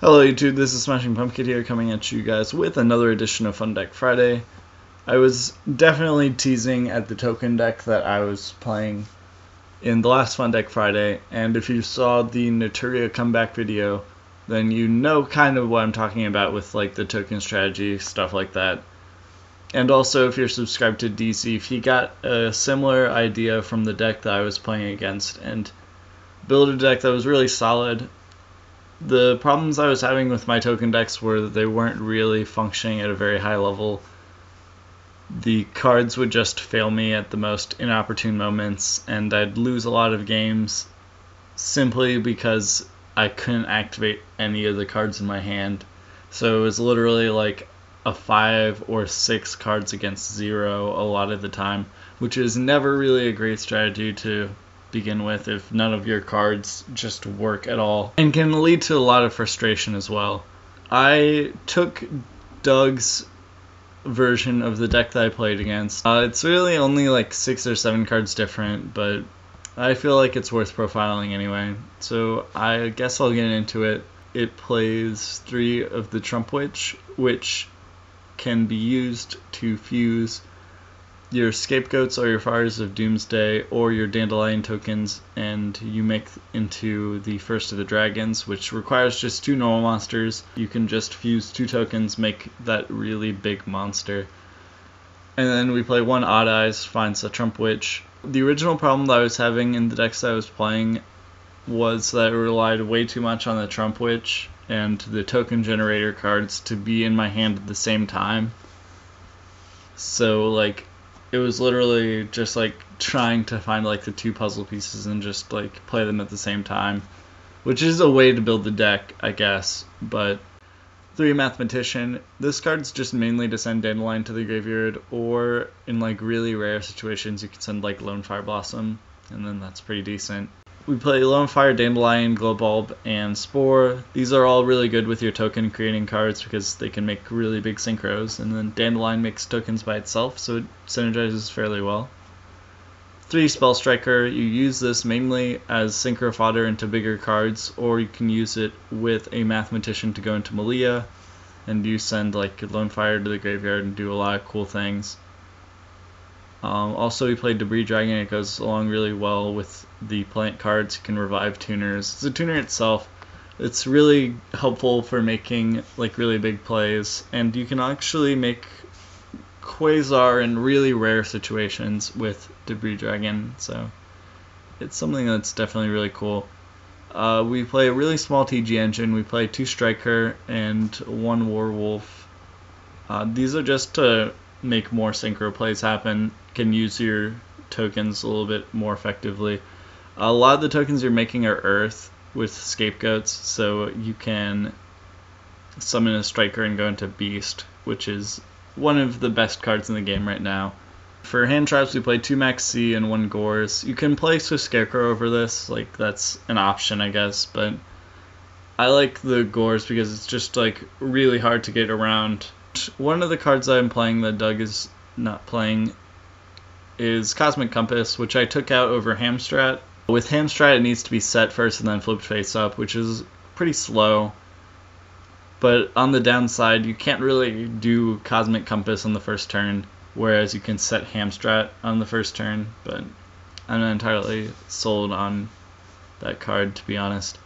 Hello YouTube, this is Smashing Pumpkin here coming at you guys with another edition of Fun Deck Friday. I was definitely teasing at the token deck that I was playing in the last Fun Deck Friday, and if you saw the Naturia comeback video, then you know kind of what I'm talking about with like the token strategy, stuff like that. And also if you're subscribed to DC, if he got a similar idea from the deck that I was playing against and built a deck that was really solid. The problems I was having with my token decks were that they weren't really functioning at a very high level. The cards would just fail me at the most inopportune moments, and I'd lose a lot of games simply because I couldn't activate any of the cards in my hand. So it was literally like a 5 or 6 cards against 0 a lot of the time, which is never really a great strategy to begin with if none of your cards just work at all, and can lead to a lot of frustration as well. I took Doug's version of the deck that I played against. It's really only like 6 or 7 cards different, but I feel like it's worth profiling anyway, so I guess I'll get into it. It plays 3 of the Trump Witch, which can be used to fuse your Scapegoats or your Fires of Doomsday or your Dandelion tokens, and you make into the first of the dragons, which requires just 2 normal monsters. You can just fuse 2 tokens, make that really big monster. And then we play 1 Odd Eyes, finds a Trump Witch. The original problem that I was having in the decks that I was playing was that it relied way too much on the Trump Witch and the token generator cards to be in my hand at the same time. So like, it was literally just like trying to find like the 2 puzzle pieces and just like play them at the same time, which is a way to build the deck, I guess. But 3 Mathematician, this card's just mainly to send Dandelion to the graveyard, or in like really rare situations you can send like Lone Fire Blossom, and then that's pretty decent. We play Lone Fire, Dandelion, Glow Bulb, and Spore. These are all really good with your token creating cards because they can make really big synchros, and then Dandelion makes tokens by itself, so it synergizes fairly well. 3 Spell Striker, you use this mainly as synchro fodder into bigger cards, or you can use it with a Mathematician to go into Malia, and you send like Lone Fire to the graveyard and do a lot of cool things. Also we played Debris Dragon. It goes along really well with the plant cards. You can revive tuners. The tuner itself, it's really helpful for making like really big plays, and you can actually make Quasar in really rare situations with Debris Dragon, so it's something that's definitely really cool. We play a really small TG engine. We play 2 Striker and 1 Werewolf. These are just to make more synchro plays happen, can use your tokens a little bit more effectively. A lot of the tokens you're making are Earth with Scapegoats, so you can summon a Striker and go into Beast, which is one of the best cards in the game right now. For hand traps, we play 2 Max C and 1 Gores. You can play Swift Scarecrow over this, like that's an option I guess, but I like the Gores because it's just like really hard to get around. One of the cards that I'm playing that Doug is not playing is Cosmic Compass, which I took out over Hamstrat. With Hamstrat it needs to be set first and then flipped face up, which is pretty slow. But on the downside, you can't really do Cosmic Compass on the first turn, whereas you can set Hamstrat on the first turn, but I'm not entirely sold on that card, to be honest.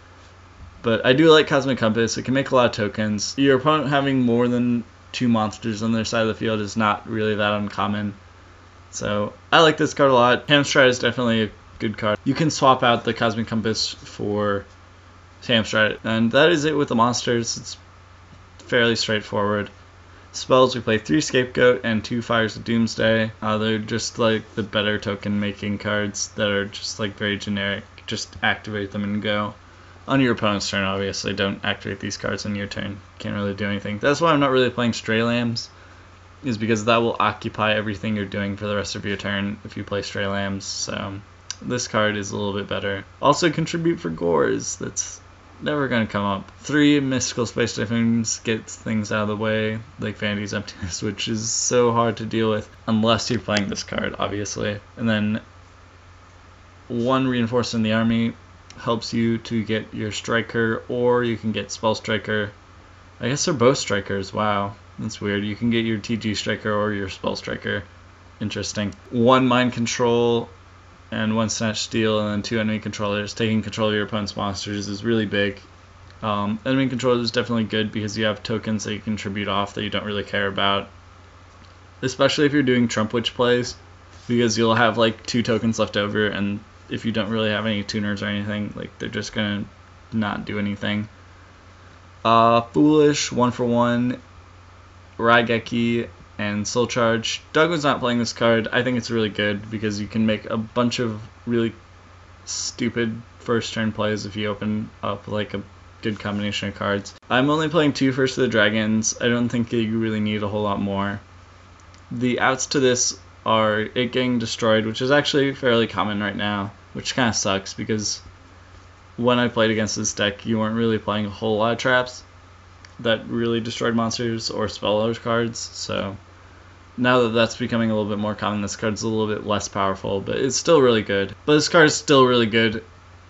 But I do like Cosmic Compass. It can make a lot of tokens. Your opponent having more than 2 monsters on their side of the field is not really that uncommon. So I like this card a lot. Hamstrat is definitely a good card. You can swap out the Cosmic Compass for Hamstrat, and that is it with the monsters. It's fairly straightforward. Spells, we play 3 Scapegoat and 2 Fires of Doomsday. They're just like the better token making cards that are just like very generic. Just activate them and go. On your opponent's turn, obviously, don't activate these cards on your turn. Can't really do anything. That's why I'm not really playing Stray Lambs, is because that will occupy everything you're doing for the rest of your turn if you play Stray Lambs, so this card is a little bit better. Also contribute for Gores, that's never going to come up. 3 Mystical Space Typhoons gets things out of the way, like Vanity's Emptiness, which is so hard to deal with, unless you're playing this card, obviously. And then 1 Reinforced in the Army. helps you to get your striker, or you can get spell striker. I guess they're both strikers. Wow, that's weird. You can get your TG striker or your spell striker. Interesting. 1 mind control and 1 snatch steal, and then 2 enemy controllers. Taking control of your opponent's monsters is really big. Enemy controller is definitely good because you have tokens that you can tribute off that you don't really care about, especially if you're doing Trump Witch plays, because you'll have like 2 tokens left over, and if you don't really have any tuners or anything, like they're just gonna not do anything. Foolish, 1 for 1, Raigeki, and Soul Charge. Doug was not playing this card. I think it's really good because you can make a bunch of really stupid first turn plays if you open up like a good combination of cards. I'm only playing 2 First of the Dragons. I don't think you really need a whole lot more. The outs to this are it getting destroyed, which is actually fairly common right now, which kind of sucks because when I played against this deck, you weren't really playing a whole lot of traps that really destroyed monsters or spell cards, so now that that's becoming a little bit more common, this card's a little bit less powerful, but it's still really good. But this card is still really good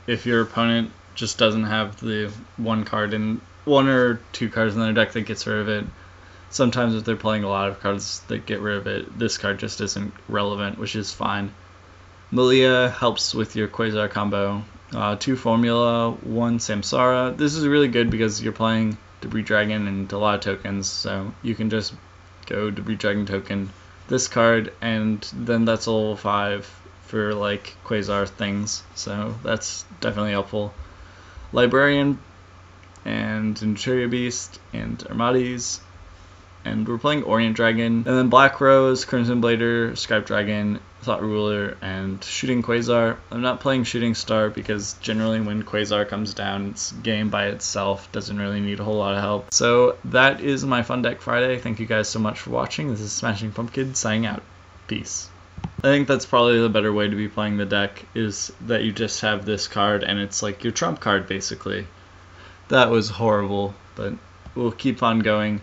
if your opponent just doesn't have the 1 card and 1 or 2 cards in their deck that gets rid of it. Sometimes if they're playing a lot of cards that get rid of it, this card just isn't relevant, which is fine. Malia helps with your Quasar combo. 2 Formula, 1 Samsara. This is really good because you're playing Debris Dragon and a lot of tokens, so you can just go Debris Dragon token this card, and then that's a level 5 for like Quasar things, so that's definitely helpful. Librarian and Interior Beast and Armades, and we're playing Orient Dragon, and then Black Rose, Crimson Blader, Skype Dragon, Thought Ruler, and Shooting Quasar. I'm not playing Shooting Star because generally when Quasar comes down, it's game by itself, doesn't really need a whole lot of help. So that is my Fun Deck Friday. Thank you guys so much for watching. This is Smashing Pumpkin signing out. Peace. I think that's probably the better way to be playing the deck, is that you just have this card and it's like your trump card basically. That was horrible, but we'll keep on going.